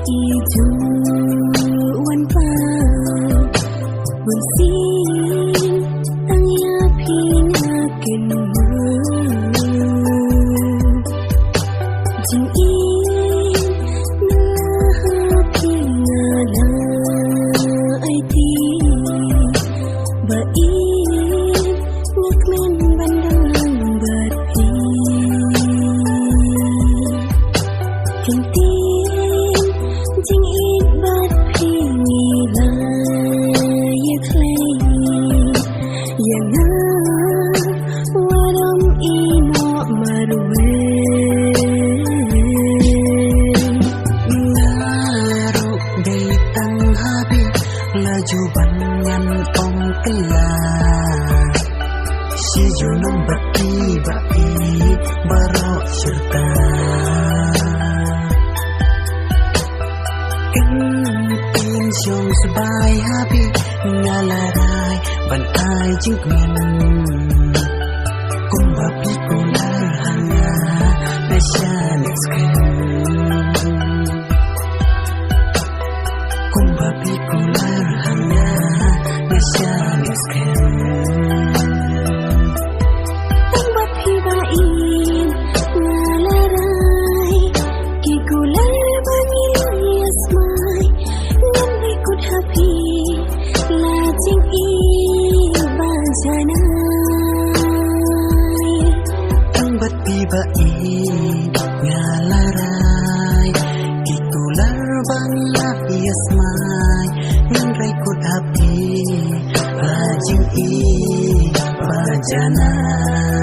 ijo wan pa wan sin tang iaph ngaken jing in nalahapi ngala ai ti ba in ngakmen bandang berpi kintin jing in berpi ngila ya klei yang waram ino marwe ngaru dei tang habi laju banyan om kela si junung bati bai barok serta kentin siong sebai habi ngalarai ban ai jing men kum babi kular hanya nasyalik kum babi kular hanya nasyalik kum babi bain ngalarai ki kular bani asmai ngan rekut hapi lajing i bajanai kum babi bain ngalarai ki kular bani asmai ngan rekut hapi lajing i bajanai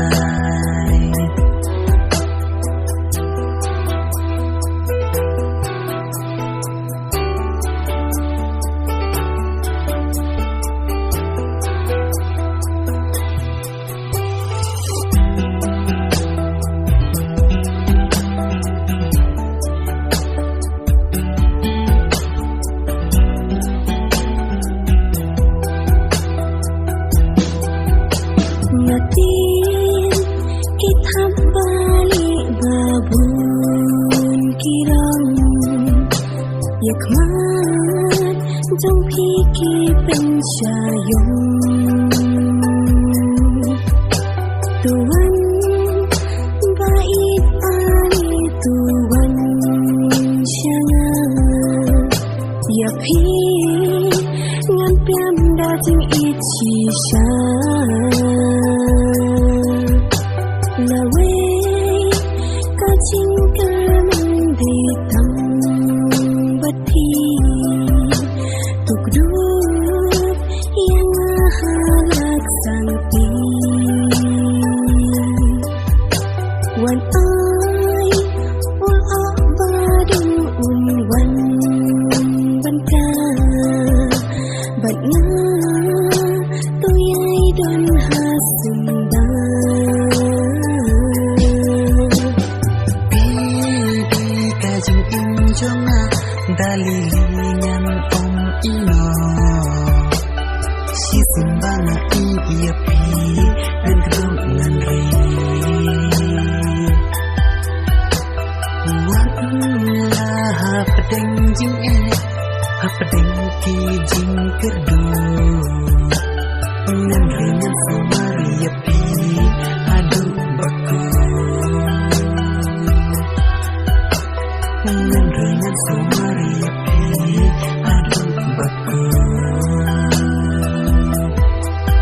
ngatin kita balik babun kirang yakmat jong piki pensyayong tuan bait ali tuan syanga iaph ngan piam dajing ichi sha lawe kacing kamende tang bati tuk dut yang halak santi wan ai wan abadu wan banka batna tuyai don hasunda jonga dalilingan om ino si simbanga iaph dan kedongan ri wan lah pedeng jing pedeng ki jing kerdu ngan ringan somari iaph adu baku ngan ringan somari iaph adu baku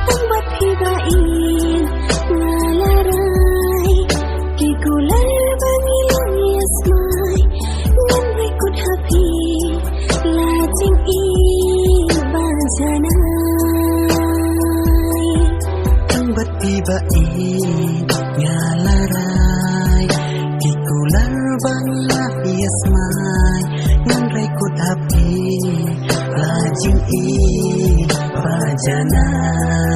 kum babi bain ngalarai ki kular bani asmai ngan rekut hapi lajing i bajanai kum babi bain ngalarai ki kular bani asmai ngan rekut hapi lajing i bajanai